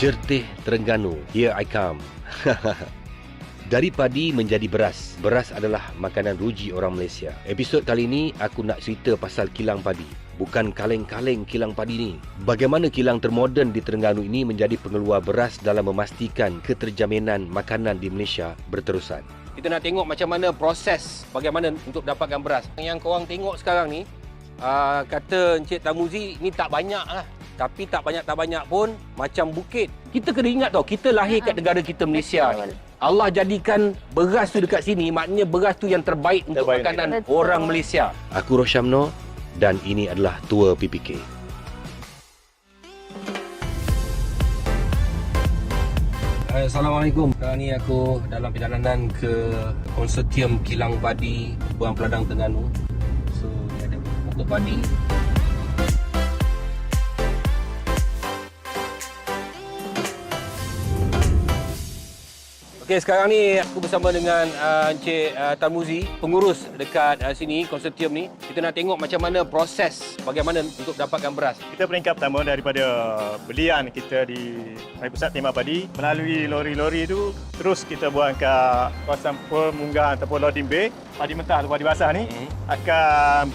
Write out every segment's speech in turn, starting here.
Jertih Terengganu, here I come. Dari padi menjadi beras. Beras adalah makanan ruji orang Malaysia. Episod kali ini aku nak cerita pasal kilang padi. Bukan kaleng-kaleng kilang padi ni. Bagaimana kilang termoden di Terengganu ini menjadi pengeluar beras dalam memastikan keterjaminan makanan di Malaysia berterusan. Kita nak tengok macam mana proses bagaimana untuk dapatkan beras. Yang korang tengok sekarang ni, kata Encik Tarmuzi, ni tak banyak lah. Tapi tak banyak pun macam bukit. Kita kena ingat tau, kita lahir kat negara kita Malaysia ni. Allah jadikan beras tu dekat sini, maknanya beras tu yang terbaik untuk makanan orang Malaysia. Aku Rosyamno dan ini adalah Tour PPK. Assalamualaikum. Sekarang ni aku dalam perjalanan ke Konsortium Kilang Padi Buang Peladang Terengganu. So, ada pokok padi. Okey, sekarang ni aku bersama dengan Encik Tarmuzi, pengurus dekat sini, konsortium ni. Kita nak tengok macam mana proses bagaimana untuk dapatkan beras. Kita peringkat pertama daripada belian kita di Pusat Timah Padi. Melalui lori-lori itu, terus kita buang ke kawasan pemunggahan ataupun loading bay. Padi mentah atau padi basah ni,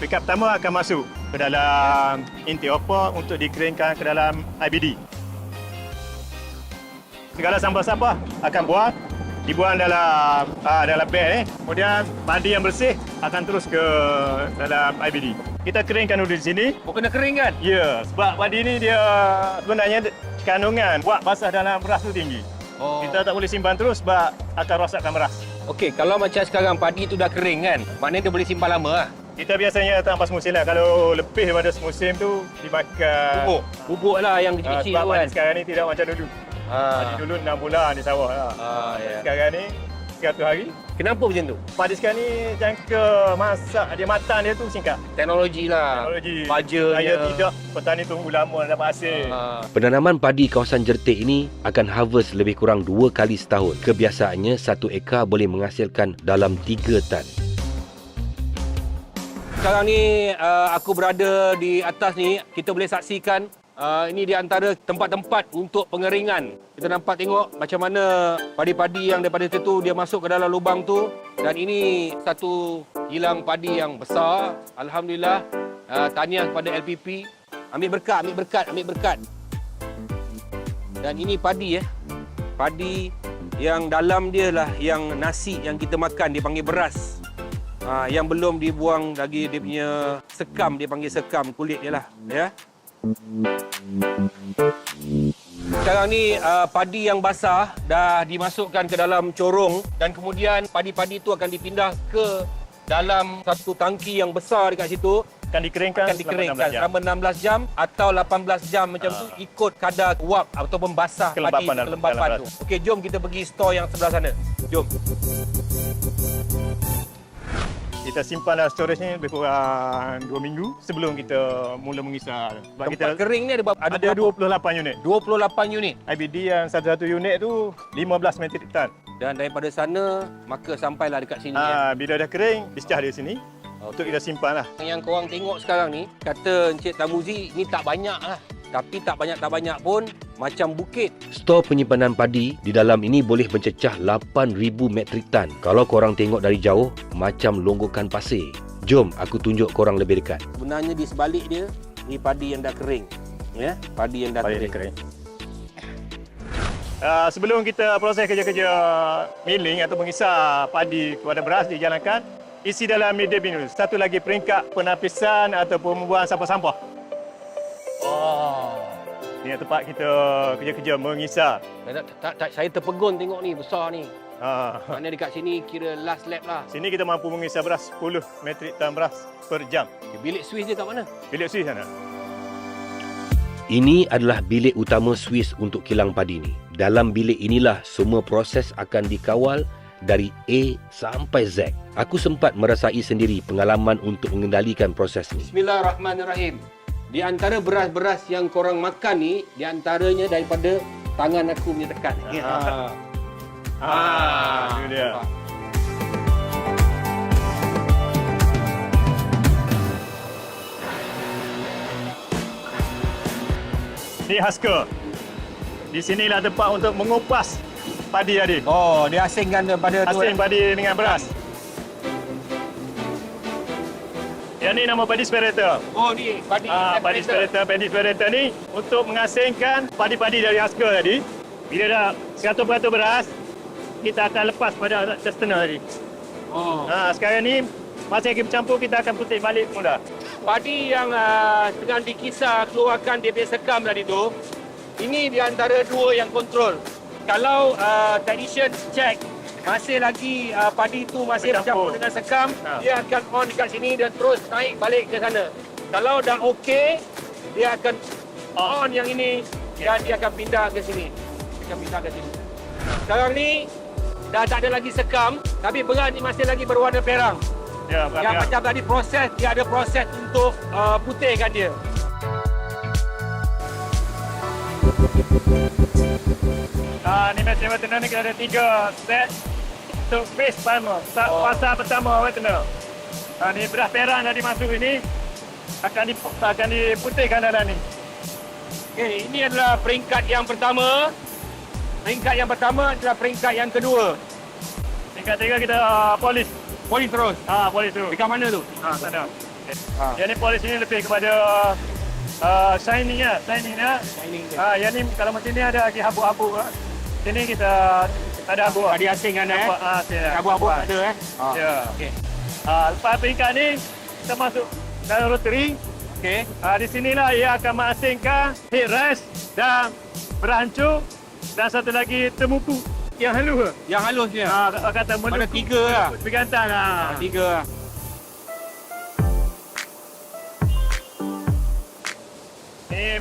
peringkat pertama akan masuk ke dalam inti hopper untuk dikeringkan ke dalam IBD. Segala sampah-sampah akan dibuang dalam beg. Kemudian padi yang bersih akan terus ke dalam IBD. Kita keringkan dulu di sini. Oh, kena kering kan? Ya, sebab padi ni dia sebenarnya kandungan buat basah dalam beras tu tinggi. Oh. Kita tak boleh simpan terus sebab akan rosakkan beras. Okey, kalau macam sekarang padi tu dah kering kan, maknanya dia boleh simpan lama lah. Kita biasanya tanpa semusim lah. Kalau lebih daripada semusim tu dimakan Bubuk lah yang kecil-kecil sebab tu kan. padi sekarang ni tidak macam dulu. Padi dulu 6 bulan di sawah lah. Ya. Sekarang ni 100 hari. Kenapa macam tu? Padi sekarang ni jangka masak dia matang dia tu singkat. Teknologi lah. Teknologi. Baja Saya tidak petani tunggu lama nak dapat hasil. Penanaman padi kawasan Jertih ini akan harvest lebih kurang 2 kali setahun. Kebiasaannya 1 ekar boleh menghasilkan dalam 3 tan. Sekarang ni aku berada di atas ni, kita boleh saksikan ini di antara tempat-tempat untuk pengeringan. Kita nampak tengok macam mana padi-padi yang daripada situ dia masuk ke dalam lubang tu. Dan ini satu kilang padi yang besar. Alhamdulillah. Tahniah kepada LPP. Ambil berkat. Dan ini padi Padi yang dalam dia lah yang nasi yang kita makan dia panggil beras. Yang belum dibuang lagi dia punya sekam, dia panggil sekam kulit dia lah, ya. Sekarang ni padi yang basah dah dimasukkan ke dalam corong dan kemudian padi-padi itu akan dipindah ke dalam satu tangki yang besar dekat situ. Akan dikeringkan selama 16 jam atau 18 jam macam tu, ikut kadar uap ataupun basah kelembapan tu. Okey, jom kita pergi store yang sebelah sana. Jom. Kita simpan dalam storage ni lebih kurang 2 minggu sebelum kita mula mengisar. Sebab Tempat kita kering ni ada 28 unit. 28 unit. IBD yang satu-satu unit tu 15 metrik tan. Dan daripada sana maka sampailah dekat sini. Bila dah kering, discharge di sini. Untuk kita simpan lah. Yang korang tengok sekarang ni, kata Encik Tarmuzi, ni tak banyak lah. Tapi tak banyak pun macam bukit. Stor penyimpanan padi di dalam ini boleh mencecah 8,000 metrik tan. Kalau korang tengok dari jauh, macam longgokan pasir. Jom aku tunjuk korang lebih dekat. Sebenarnya di sebalik dia, ni padi yang dah kering. Ya, padi yang dah kering. Sebelum kita proses kerja-kerja milling atau mengisar padi kepada beras dijalankan, isi dalam media bin dulu. Satu lagi peringkat penapisan ataupun membuang sampah-sampah. Ini tempat kita kerja-kerja mengisar. Saya terpegun tengok ni, besar ni. Ha. Maknanya dekat sini kira last lap lah. Sini kita mampu mengisar beras 10 metrik tan beras per jam. Bilik Swiss dia kat mana? Bilik Swiss sana. Ini adalah bilik utama Swiss untuk kilang padi ni. Dalam bilik inilah semua proses akan dikawal dari A sampai Z. Aku sempat merasai sendiri pengalaman untuk mengendalikan proses ni. Bismillahirrahmanirrahim. Di antara beras-beras yang korang makan ni, di antaranya daripada tangan aku punya tekan. Itu dia. Ni husker. Di sinilah tempat untuk mengupas padi tadi. Oh, dia asingkan daripada tu. Asing padi dengan beras. Yang ni nama padi separator. Oh, ni padi. Padi separator. Padi separator ni untuk mengasingkan padi-padi dari husker tadi. Bila dah 100% beras, kita akan lepas pada external tadi. Oh. Sekarang ni masa kita bercampur, kita akan putih balik mula. Padi yang tengah dikisar keluarkan dia punya sekam tadi tu, ini di antara dua yang kontrol. Kalau technician check masih lagi padi tu masih bercampur dengan sekam, dia akan on dekat sini dan terus naik balik ke sana. Kalau dah okey, dia akan on yang ini dan dia akan pindah ke sini. Sekarang ni dah tak ada lagi sekam, tapi beras ni masih lagi berwarna perang. Ya, yang macam tadi proses, dia ada proses untuk putihkan dia. Ni macam wetener ni kita ada 3 set untuk base pertama. Fasa pertama wetener. Ni beras perang tadi masuk ini akan diputihkan dalam ni. Okey, ini adalah peringkat yang pertama. Peringkat yang pertama adalah peringkat yang kedua. Peringkat 3 kita polis. Polis terus. Polis tu. Dekat mana tu? Sana. Yang ni polis ni lebih kepada shining lah. Yang ni kalau macam ni ada lagi habuk-habuk. Sini kita ada habuk. Tadi asing kan habuk-habuk ada Ya. Okey. Lepas peringkat ni kita masuk dalam rotary. Okey. Di sinilah ia akan mengasingkan headrest dan berancur dan satu lagi temupu yang halus. Yang halus dia. Kata Ada 3 lah. Bergantan lah. 3 lah. Ni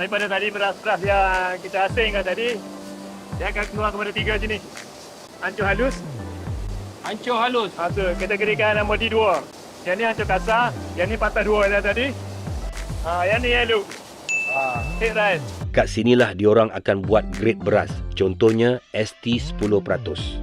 daripada tadi beras-beras yang kita asingkan tadi, dia akan keluar kepada 3 jenis. Hancur halus. Hancur halus. Tu kategorikan nama D2. Yang ni hancur kasar, yang ni patah 2 yang tadi. Yang ni yellow. Headrest. Kat sinilah diorang akan buat grade beras. Contohnya ST 10%.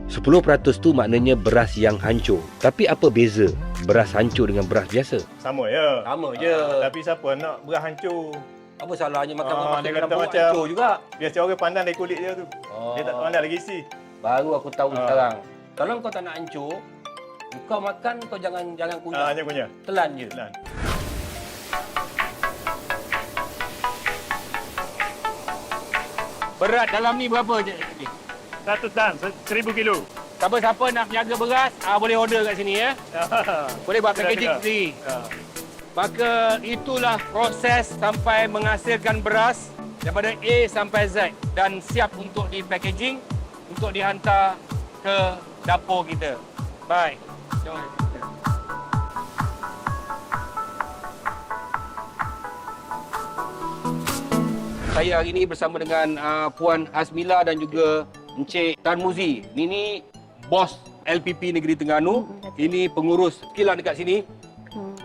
10% tu maknanya beras yang hancur. Tapi apa beza beras hancur dengan beras biasa? Sama je. Sama je. Tapi siapa nak beras hancur? Apa salahnya makan Dia dalam kata bawah macam hancur juga. biasa orang pandang dari kulit dia tu. Dia tak pandang lagi isi. Baru aku tahu sekarang. Kalau kau tak nak hancur, kau makan kau jangan kunyah. Hanya kunyah. Telan je. Telan. Berat dalam ni berapa je? 100 tan, 1000 kilo. Siapa-siapa nak jaga beras, boleh order kat sini ya. Boleh buat packaging sendiri. Maka itulah proses sampai menghasilkan beras daripada A sampai Z dan siap untuk di packaging untuk dihantar ke dapur kita. Baik. Jom. Saya hari ini bersama dengan Puan Hasmila dan juga Encik Tan Muzi. Ini bos LPP Negeri Terengganu. Ini pengurus kilang dekat sini.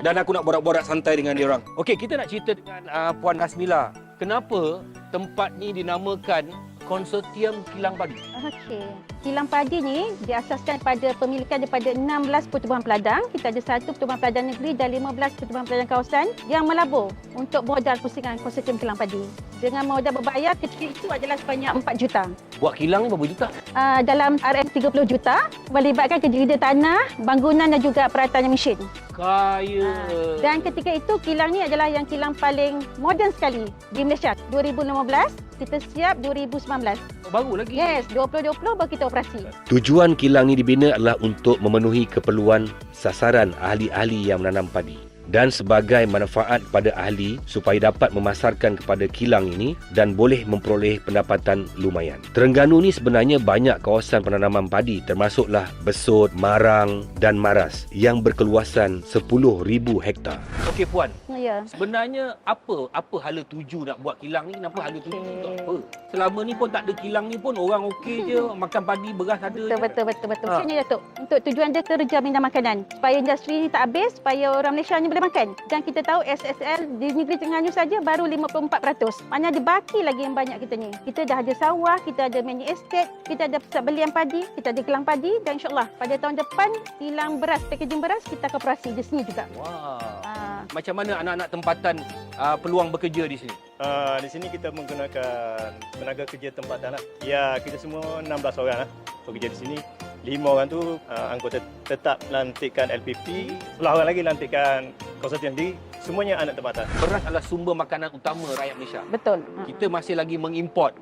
Dan aku nak borak-borak santai dengan dia orang. Okey, kita nak cerita dengan Puan Hasmila. Kenapa tempat ni dinamakan Konsortium Kilang Padi? Okey. Kilang padi ni diasaskan pada pemilikan daripada 16 pertubuhan peladang. Kita ada 1 pertubuhan peladang negeri dan 15 pertubuhan peladang kawasan yang melabur untuk modal pusingan konsortium kilang padi. Dengan modal berbayar ketika itu adalah sebanyak 4 juta. Buat kilang ni berapa juta? Dalam RM 30 juta melibatkan kerja tanah, bangunan dan juga peralatan mesin. Kaya. Dan ketika itu kilang ni adalah yang kilang paling moden sekali di Malaysia. 2015, kita siap 2019. Baru lagi. Yes, 2020 baru kita operasi. Tujuan kilang ni dibina adalah untuk memenuhi keperluan sasaran ahli-ahli yang menanam padi dan sebagai manfaat kepada ahli supaya dapat memasarkan kepada kilang ini dan boleh memperoleh pendapatan lumayan. Terengganu ni sebenarnya banyak kawasan penanaman padi termasuklah Besut, Marang dan Maras yang berkeluasan 10,000 hektar. Okey Puan, Ya. sebenarnya apa hala tuju nak buat kilang ni? Kenapa hala tuju untuk apa? Selama ni pun tak ada kilang ni pun orang okey je, makan padi, beras ada je. Betul. Maksudnya Datuk, untuk tujuan dia terjamin makanan. Supaya industri ni tak habis, supaya orang Malaysia ni boleh makan. Dan kita tahu SSL di negeri Terengganu saja baru 54%. Maknanya ada baki lagi yang banyak kita ni. Kita dah ada sawah, kita ada mini estate, kita ada pusat belian padi, kita ada kilang padi dan insyaAllah pada tahun depan kilang beras, packaging beras kita akan operasi di sini juga. Wah. Macam mana anak-anak tempatan peluang bekerja di sini? Di sini kita menggunakan tenaga kerja tempatan lah. Ya, kita semua 16 orang lah bekerja di sini. 5 orang tu anggota tetap lantikan LPP, 10 orang lagi lantikan konsortium sendiri. Semuanya anak tempatan. Beras adalah sumber makanan utama rakyat Malaysia. Betul. Kita masih lagi mengimport.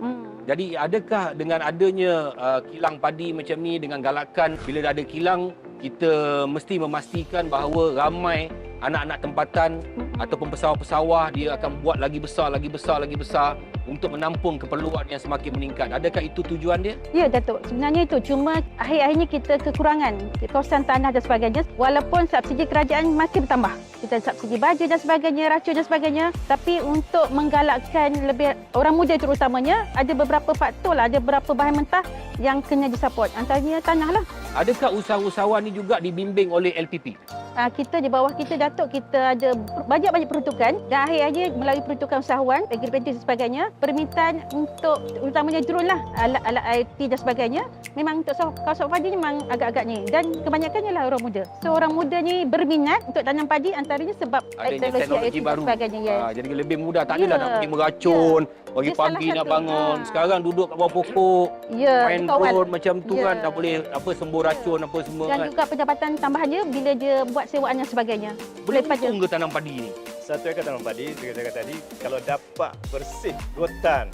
Jadi adakah dengan adanya kilang padi macam ni, dengan galakan bila dah ada kilang, kita mesti memastikan bahawa ramai anak-anak tempatan ataupun pesawah-pesawah dia akan buat lagi besar untuk menampung keperluan yang semakin meningkat. Adakah itu tujuan dia? Ya, Datuk. Sebenarnya itu. Cuma akhir-akhirnya kita kekurangan kawasan tanah dan sebagainya. Walaupun subsidi kerajaan masih bertambah. Kita subsidi baju dan sebagainya, racun dan sebagainya. Tapi untuk menggalakkan lebih orang muda terutamanya, ada beberapa faktor lah, ada beberapa bahan mentah yang kena disupport. Antaranya tanah lah. Adakah usahawan ni juga dibimbing oleh LPP? Kita di bawah kita, Datuk, kita ada banyak-banyak peruntukan dan akhir-akhirnya melalui peruntukan usahawan, agriventure dan sebagainya, permintaan untuk utamanya drone lah, alat IoT dan sebagainya, memang untuk kawasan padi memang agak-agak ni dan kebanyakannya lah orang muda. So orang muda ni berminat untuk tanam padi antaranya sebab adanya teknologi IoT baru. dan sebagainya. Yes. Jadi lebih mudah, tak adalah nak pergi meracun, pagi Dia pagi salah nak satu. bangun. Sekarang duduk kat bawah pokok, main kawal. drone macam tu kan, Ya. tak boleh apa sembur racun apa semua Dan kan. juga pendapatan tambahannya bila dia buat sewaan dan sebagainya. Boleh Daripada- untung ke tanam padi ni? Satu ekar tanam padi, seperti saya kata tadi, kalau dapat bersih 2 tan,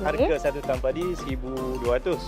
harga satu tan padi 1,200.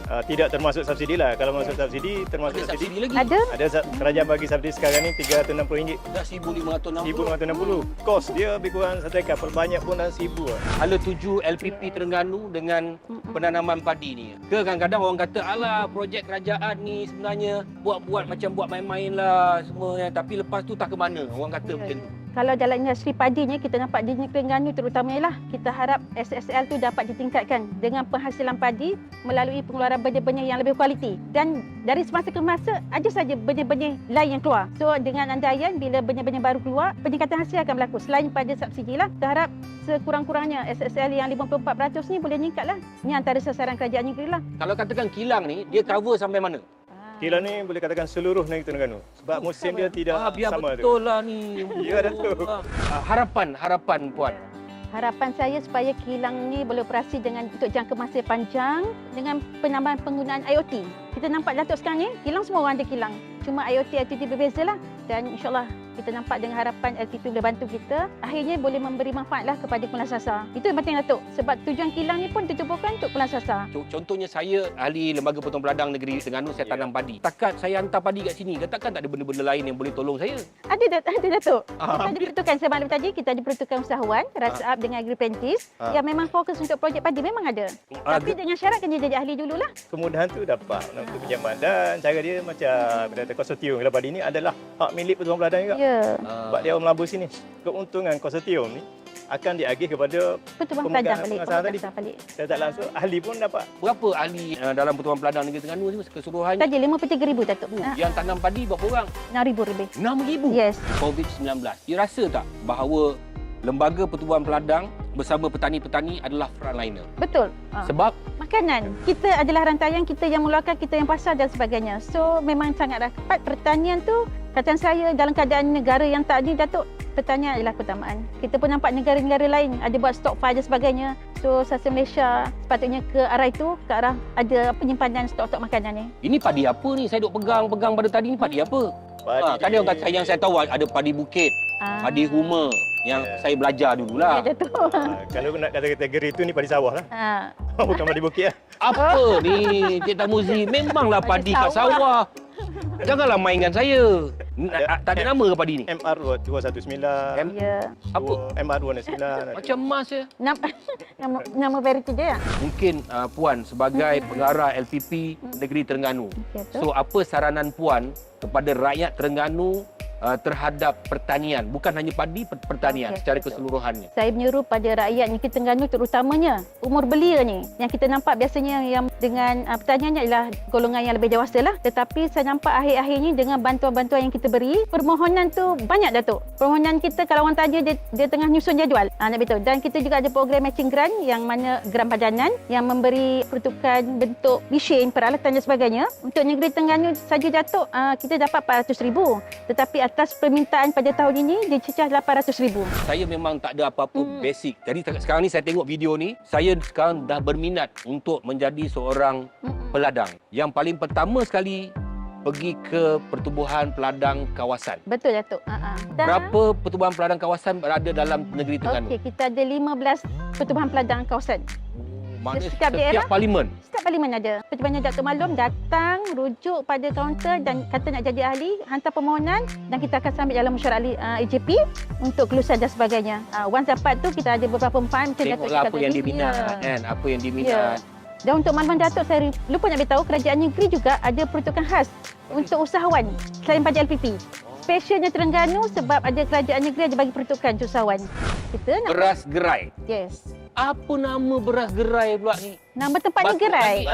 Tidak termasuk subsidi lah. Kalau masuk subsidi, termasuk Ada subsidi. subsidi lagi? Ada Kerajaan bagi subsidi sekarang ni RM360. Dah 1,560. 1,560. Kos dia lebih kurang 1 ekar. Perbanyak pun dah 1,000 lah. Hala tuju LPP Terengganu dengan penanaman padi ni. Ke kadang-kadang orang kata, alah projek kerajaan ni sebenarnya buat-buat macam buat main-main lah semua. Tapi lepas tu tak ke mana. Orang kata macam tu. Kalau dalam industri padinya kita nampak di negeri Terengganu terutamanya lah, kita harap SSL tu dapat ditingkatkan dengan penghasilan padi melalui pengeluaran benih-benih yang lebih kualiti. Dan dari semasa ke masa ada saja benih-benih lain yang keluar. So dengan andaian bila benih-benih baru keluar, peningkatan hasil akan berlaku. Selain pada subsidi lah, kita harap sekurang-kurangnya SSL yang 54% ni boleh meningkat lah. Ini antara sasaran kerajaan negeri lah. Kalau katakan kilang ni, dia cover sampai mana? Kilang ni boleh katakan seluruh negeri Terengganu. Sebab musim dia tidak biar sama tu. betul lah ni. Ya, Datuk. Harapan Puan. Harapan saya supaya kilang ni boleh operasi dengan untuk jangka masa panjang dengan penambahan penggunaan IoT. Kita nampak Datuk sekarang ni, kilang semua orang ada kilang. Cuma IoT berbeza lah. Dan insyaAllah kita nampak dengan harapan LPP boleh bantu kita, akhirnya boleh memberi manfaatlah kepada Kuala Sasar. Itu yang penting, Datuk. Sebab tujuan kilang ni pun ditubuhkan untuk Kuala Sasar. Contohnya saya ahli Lembaga Potong Peladang Negeri Terengganu, saya tanam padi. Takat saya hantar padi kat sini, takkan tak ada benda-benda lain yang boleh tolong saya? Ada Datuk. Kita ada peruntukan, saya maklum tadi, kita ada peruntukan usahawan, Rasap dengan Agriventis yang memang fokus untuk projek padi, memang ada. Tapi dengan syarat kena jadi ahli dululah. Kemudahan tu dapat untuk pinjaman dan cara dia macam kata konsortium kilang padi ni adalah hak milik Pertubuhan Peladang juga. Ya. Sebab dia orang melabur sini. Keuntungan konsortium ni akan diagih kepada Pertubuhan Peladang balik. pengusaha tadi. Balik. Saya tak langsung, ahli pun dapat. Berapa ahli dalam Pertubuhan Peladang Negeri Terengganu ni keseluruhannya? Tadi 53,000, Datuk. Yang tanam padi berapa orang? 6,000 lebih. 6,000? Yes. COVID-19. You rasa tak bahawa Lembaga Pertubuhan Peladang bersama petani-petani adalah frontliner? Betul. Sebab Makanan. Kita adalah rantaian, kita yang mengeluarkan, kita yang pasar dan sebagainya. So memang sangatlah tepat. Pertanian tu, kata saya dalam keadaan negara yang tak adil, Datuk, pertanian adalah keutamaan. Kita pun nampak negara-negara lain ada buat stok fire dan sebagainya. So Sasar Malaysia sepatutnya ke arah itu, ke arah ada penyimpanan stok-stok makanan ni. ini padi apa ni? Saya duk pegang pada tadi ni padi apa? Tadi orang kata yang saya tahu ada padi bukit, padi huma yang saya belajar dululah. Ya, Datuk. Kalau nak kata kategori tu ni padi sawah lah. Bukan padi bukit lah. Apa ni Cik Tamuzi? Memanglah padi kat sawah. Janganlah mainkan saya. Tak ada nama ke padi ni? MR 219. Ya. Apa? MR 219. Macam emas je. Nama variety dia. Mungkin Puan sebagai pengarah LPP Negeri Terengganu. So apa saranan Puan kepada rakyat Terengganu terhadap pertanian, bukan hanya padi, pertanian secara keseluruhannya? Saya menyeru pada rakyat Negeri Terengganu terutamanya umur belia ni. Yang kita nampak biasanya yang dengan pertaniannya adalah golongan yang lebih dewasa lah. Tetapi saya nampak akhir-akhir ni dengan bantuan-bantuan yang kita beri, permohonan tu banyak, Datuk. Permohonan kita kalau orang tanya dia tengah nyusun jadual. Nak betul. Dan kita juga ada program matching grant yang mana grant padanan yang memberi peruntukan bentuk mesin, peralatan dan sebagainya. Untuk Negeri Terengganu saja, Datuk, kita dapat 400,000. Tetapi atas permintaan pada tahun ini, dia cecah 800,000. Saya memang tak ada apa-apa basic. Jadi sekarang ni saya tengok video ni, saya sekarang dah berminat untuk menjadi seorang peladang. Yang paling pertama sekali, pergi ke pertubuhan peladang kawasan. Betul, Datuk. Berapa pertubuhan peladang kawasan berada dalam negeri Terengganu? Okey, kita ada 15 pertubuhan peladang kawasan. Maknanya Setiap setiap daerah? parlimen. Setiap parlimen ada. Sebenarnya Datuk Maklum datang, rujuk pada kaunter dan kata nak jadi ahli, hantar permohonan dan kita akan submit dalam mesyuarat ahli AJP untuk kelulusan dan sebagainya. Once dapat tu, kita ada beberapa empaan. Tengoklah apa yang dia minat kan, apa yang dia minat. Dan untuk makluman Datuk, saya lupa nak beritahu, kerajaan negeri juga ada peruntukan khas untuk usahawan selain pajak LPP. Specialnya Terengganu sebab ada kerajaan negeri ada bagi peruntukan untuk usahawan. Kita nak... Beras gerai. Yes. Apa nama beras gerai pula ni? Nama tempatnya gerai.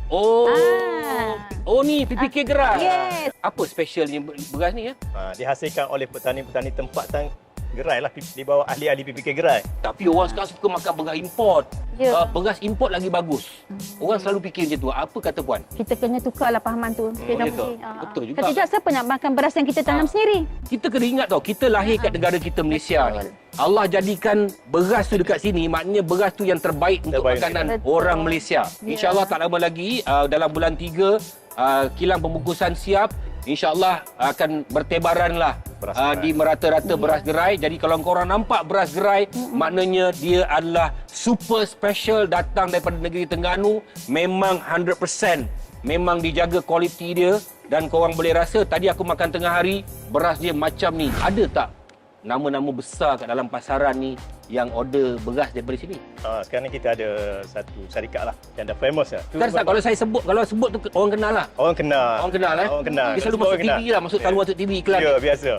Oh. Ah. Oh ni PPK gerai. Yes. Apa specialnya beras ni ya? Dihasilkan oleh petani-petani tempatan gerai lah di bawah ahli-ahli PPK gerai. Tapi orang sekarang suka makan beras import. Ya. Beras import lagi bagus. Orang selalu fikir macam tu. Apa kata puan? Kita kena tukarlah fahaman tu. ya ke? Betul juga. Kalau tidak, siapa nak makan beras yang kita tanam sendiri? Kita kena ingat tau, kita lahir kat negara kita Malaysia ni. Allah jadikan beras tu dekat sini, maknanya beras tu yang terbaik untuk makanan orang Malaysia. InsyaAllah tak lama lagi, dalam bulan 3, kilang pembungkusan siap. InsyaAllah akan bertebaranlah di merata-rata beras gerai. Jadi kalau korang nampak beras gerai, maknanya dia adalah super special, datang daripada negeri Terengganu. Memang 100%. Memang dijaga kualiti dia. Dan korang boleh rasa, tadi aku makan tengah hari, beras dia macam ni. Ada tak nama-nama besar kat dalam pasaran ni yang order beras daripada sini? Sekarang ni kita ada satu syarikat lah yang dah famous lah. Kan kalau sebut tu orang kenal lah. Orang kenal. Orang kenal eh? Orang kenal. Dia selalu masuk TV lah, selalu masuk TV iklan. Ya, biasa.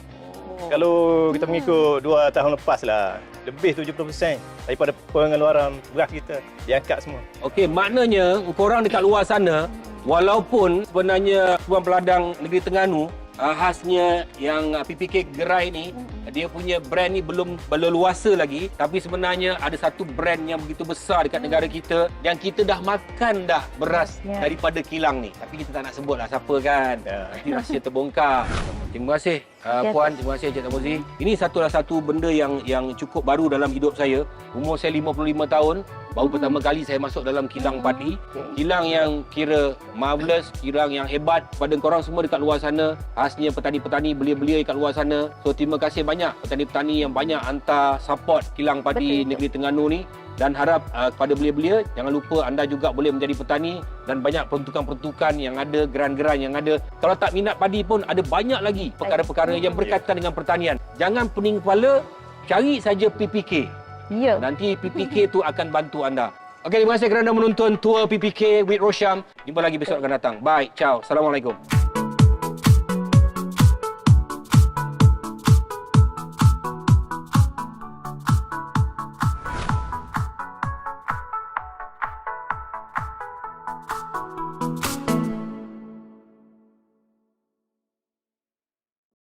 Kalau kita mengikut 2 tahun lepas lah, lebih 70% daripada pengeluaran beras kita diangkat semua. Okey, maknanya korang dekat luar sana, walaupun sebenarnya Tuan Peladang Negeri Terengganu, khasnya yang PPK gerai ni, dia punya brand ni belum berleluasa lagi, tapi sebenarnya ada satu brand yang begitu besar dekat negara kita yang kita dah makan dah beras daripada kilang ni. Tapi kita tak nak sebut lah siapa kan. Nanti rahsia terbongkar. Terima kasih Puan, terima kasih Encik Tan Fauzi. Ini satu benda yang cukup baru dalam hidup saya. Umur saya 55 tahun. Baru pertama kali saya masuk dalam kilang padi. Kilang yang kira marvelous, kilang yang hebat. Pada korang semua dekat luar sana, khasnya petani-petani belia-belia dekat luar sana. So terima kasih banyak petani-petani yang banyak hantar support kilang padi negeri Terengganu ni. Dan harap kepada belia-belia, jangan lupa anda juga boleh menjadi petani dan banyak peruntukan-peruntukan yang ada, geran-geran yang ada. Kalau tak minat padi pun ada banyak lagi perkara-perkara yang berkaitan dengan pertanian. Jangan pening kepala, cari saja PPK. Ya. Nanti PPK tu akan bantu anda. Okey, terima kasih kerana menonton tour PPK with Rosham. Jumpa lagi besok akan datang. Bye, ciao. Assalamualaikum.